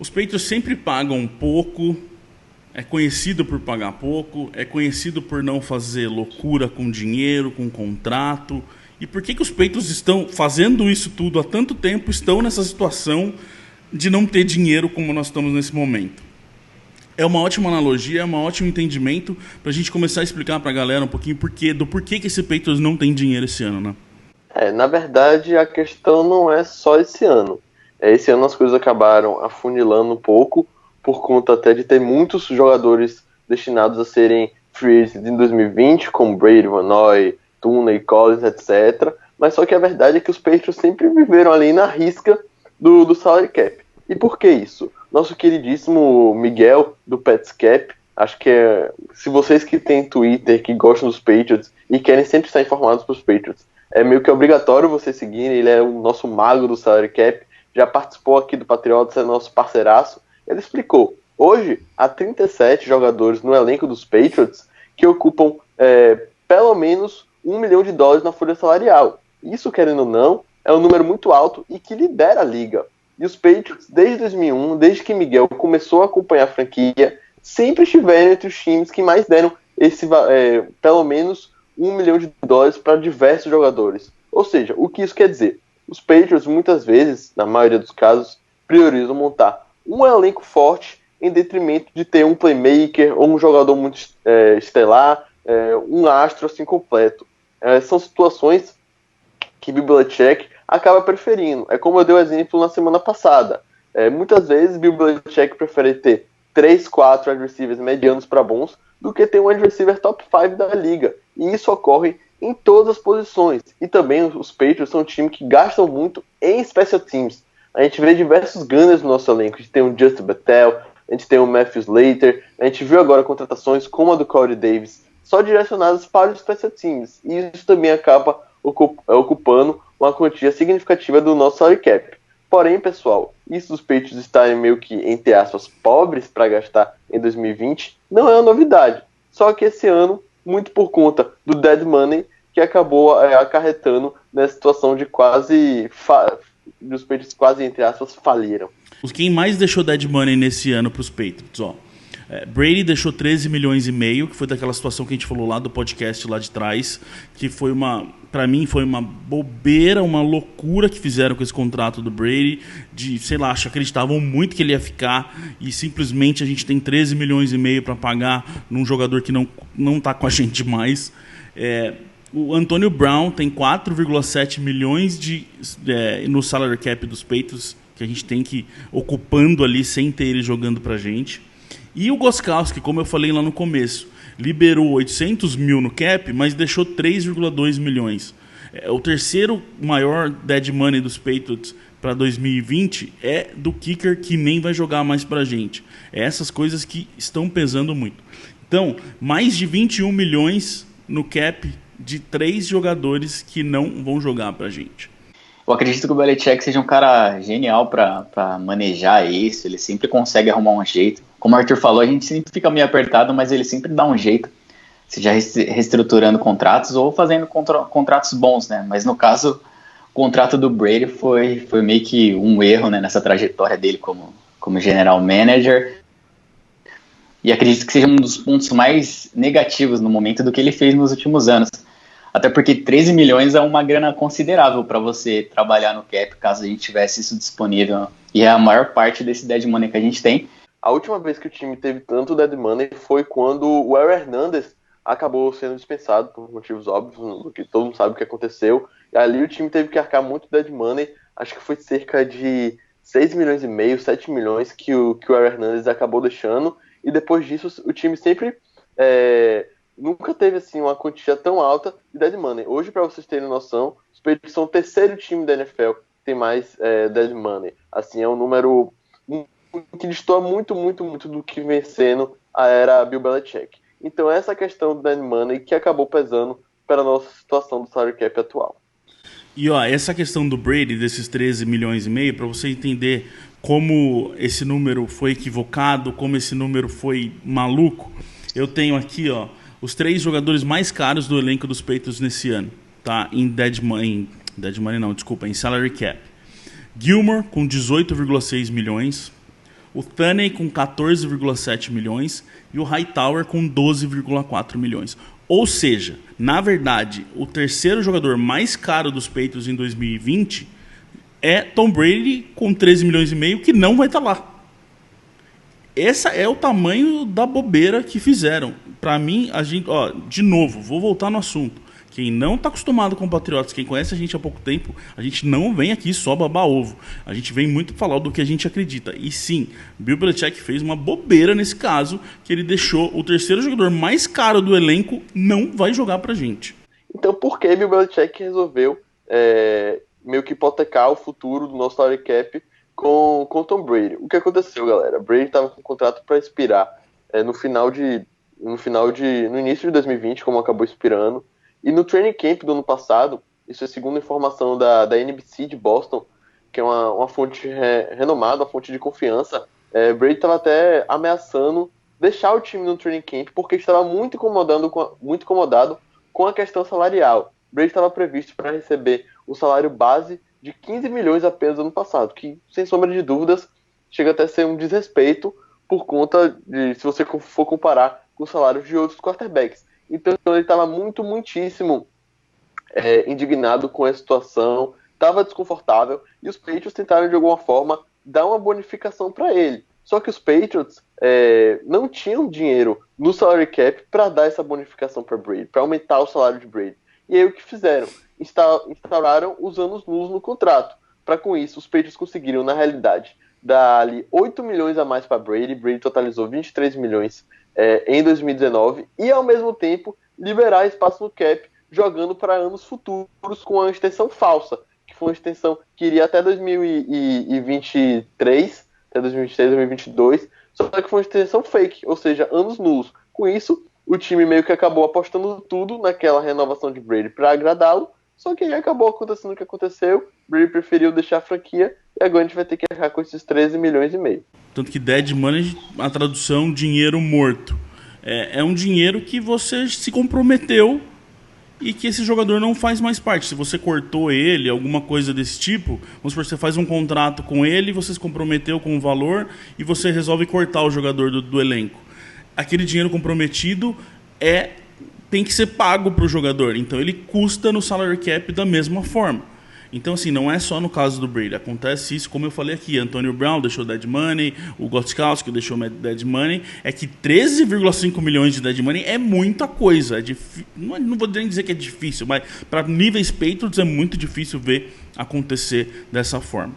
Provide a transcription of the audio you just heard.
Os Patriots sempre pagam pouco, é conhecido por pagar pouco, é conhecido por não fazer loucura com dinheiro, com contrato. E por que os Patriots estão fazendo isso tudo há tanto tempo, estão nessa situação de não ter dinheiro como nós estamos nesse momento? É uma ótima analogia, é um ótimo entendimento para a gente começar a explicar para a galera um pouquinho do porquê que esse Patriots não tem dinheiro esse ano, né? Na verdade, a questão não é só esse ano. Esse ano as coisas acabaram afunilando um pouco, por conta até de ter muitos jogadores destinados a serem free agents em 2020, como Brady, Van Noy, Tuna, Collins, etc. Mas só que a verdade é que os Patriots sempre viveram ali na risca do salary cap. E por que isso? Nosso queridíssimo Miguel, do Pets Cap, acho que se vocês que têm Twitter, que gostam dos Patriots e querem sempre estar informados para os Patriots, é meio que obrigatório vocês seguirem. Ele é o nosso mago do salary cap, já participou aqui do Patriotas, é nosso parceiraço. Ele explicou, hoje há 37 jogadores no elenco dos Patriots que ocupam pelo menos $1 milhão na folha salarial. Isso, querendo ou não, é um número muito alto e que lidera a liga. E os Patriots, desde 2001, desde que Miguel começou a acompanhar a franquia, sempre estiveram entre os times que mais deram pelo menos $1 milhão para diversos jogadores. Ou seja, o que isso quer dizer? Os Patriots, muitas vezes, na maioria dos casos, priorizam montar um elenco forte em detrimento de ter um playmaker ou um jogador muito estelar, um astro assim completo. São situações que Bill Belichick acaba preferindo. É como eu dei o exemplo na semana passada. Muitas vezes Bill Belichick prefere ter 3, 4 wide receivers medianos para bons do que ter um wide receiver top 5 da liga. E isso ocorre em todas as posições. E também os Patriots são um time que gastam muito em special teams. A gente vê diversos gunners no nosso elenco. A gente tem o Justin Bethel, a gente tem o Matthew Slater, a gente viu agora contratações como a do Corey Davis, só direcionadas para os special teams. E isso também acaba ocupando uma quantia significativa do nosso salary cap. Porém, pessoal, isso dos Patriots estarem meio que, entre aspas, pobres para gastar em 2020, não é uma novidade. Só que esse ano, muito por conta do dead money, que acabou acarretando nessa situação de os Patriots quase, entre aspas, faliram. Quem mais deixou dead money nesse ano para os Patriots, ó? Brady deixou 13 milhões e meio, que foi daquela situação que a gente falou lá do podcast lá de trás, que foi pra mim foi uma bobeira, uma loucura que fizeram com esse contrato do Brady, acreditavam muito que ele ia ficar e simplesmente a gente tem 13 milhões e meio para pagar num jogador que não tá com a gente mais. O Antonio Brown tem 4,7 milhões no salary cap dos Patriots, que a gente tem que ir ocupando ali sem ter ele jogando pra gente. E o Gostkowski, como eu falei lá no começo, liberou 800 mil no cap, mas deixou 3,2 milhões. O terceiro maior dead money dos Patriots para 2020 é do kicker, que nem vai jogar mais pra gente. Essas coisas que estão pesando muito. Então, mais de 21 milhões no cap de 3 jogadores que não vão jogar pra gente. Eu acredito que o Belichick seja um cara genial para manejar isso. Ele sempre consegue arrumar um jeito. Como o Arthur falou, a gente sempre fica meio apertado, mas ele sempre dá um jeito, seja reestruturando contratos ou fazendo contratos bons, né? Mas no caso, o contrato do Brady foi meio que um erro, né, nessa trajetória dele como general manager. E acredito que seja um dos pontos mais negativos no momento do que ele fez nos últimos anos. Até porque 13 milhões é uma grana considerável para você trabalhar no cap, caso a gente tivesse isso disponível. E é a maior parte desse dead money que a gente tem. A última vez que o time teve tanto dead money foi quando o Aaron Hernandez acabou sendo dispensado por motivos óbvios, que todo mundo sabe o que aconteceu. E ali o time teve que arcar muito dead money. Acho que foi cerca de 6 milhões e meio, 7 milhões que o Aaron Hernandez acabou deixando. E depois disso o time sempre... nunca teve assim uma quantia tão alta de dead money. Hoje, para vocês terem noção, os Patriots são o terceiro time da NFL que tem mais dead money. Assim, é um número que destoa muito, muito, muito do que vem sendo a era Bill Belichick. Então, essa questão do dead money que acabou pesando para a nossa situação do salary cap atual. E essa questão do Brady, desses 13 milhões e meio, para você entender como esse número foi equivocado, como esse número foi maluco, eu tenho aqui, os 3 jogadores mais caros do elenco dos Patriots nesse ano, tá? Em salary cap. Gilmore com 18,6 milhões, o Thunney com 14,7 milhões e o Hightower com 12,4 milhões. Ou seja, na verdade, o terceiro jogador mais caro dos Patriots em 2020 é Tom Brady com 13 milhões e meio, que não vai estar lá. Esse é o tamanho da bobeira que fizeram. Para mim, a gente, de novo, vou voltar no assunto. Quem não está acostumado com o Patriots, quem conhece a gente há pouco tempo, a gente não vem aqui só babar ovo. A gente vem muito falar do que a gente acredita. E sim, Bill Belichick fez uma bobeira nesse caso, que ele deixou o terceiro jogador mais caro do elenco não vai jogar pra gente. Então por que Bill Belichick resolveu meio que hipotecar o futuro do nosso salary cap com Tom Brady? O que aconteceu, galera? Brady estava com um contrato para expirar no início de 2020, como acabou expirando. E no training camp do ano passado, isso é segundo informação da NBC de Boston, que é uma fonte renomada, uma fonte de confiança, Brady estava até ameaçando deixar o time no training camp porque estava muito incomodado com a questão salarial. Brady estava previsto para receber o salário base de 15 milhões apenas no ano passado, que, sem sombra de dúvidas, chega até a ser um desrespeito por conta de, se você for comparar com os salários de outros quarterbacks. Então ele estava muitíssimo indignado com a situação, estava desconfortável, e os Patriots tentaram de alguma forma dar uma bonificação para ele. Só que os Patriots não tinham dinheiro no salary cap para dar essa bonificação para Brady, para aumentar o salário de Brady. E aí o que fizeram? Instauraram os anos nulos no contrato. Para com isso, os Patriots conseguiram, na realidade, dar ali 8 milhões a mais para Brady. Brady totalizou 23 milhões em 2019 e, ao mesmo tempo, liberar espaço no cap, jogando para anos futuros com uma extensão falsa, que foi uma extensão que iria até 2023, até 2023, 2022, só que foi uma extensão fake, ou seja, anos nulos. Com isso, o time meio que acabou apostando tudo naquela renovação de Brady para agradá-lo, só que aí acabou acontecendo o que aconteceu, Brady preferiu deixar a franquia e agora a gente vai ter que arcar com esses 13 milhões e meio. Tanto que dead money, a tradução dinheiro morto. É um dinheiro que você se comprometeu e que esse jogador não faz mais parte. Se você cortou ele, alguma coisa desse tipo, vamos supor, você faz um contrato com ele, você se comprometeu com o valor e você resolve cortar o jogador do elenco. Aquele dinheiro comprometido tem que ser pago para o jogador. Então ele custa no salary cap da mesma forma. Então, assim, não é só no caso do Brady. Acontece isso, como eu falei aqui. Antonio Brown deixou dead money, o Gostkowski deixou dead money. É que 13,5 milhões de dead money é muita coisa. Não vou nem dizer que é difícil, mas para níveis Patriots é muito difícil ver acontecer dessa forma.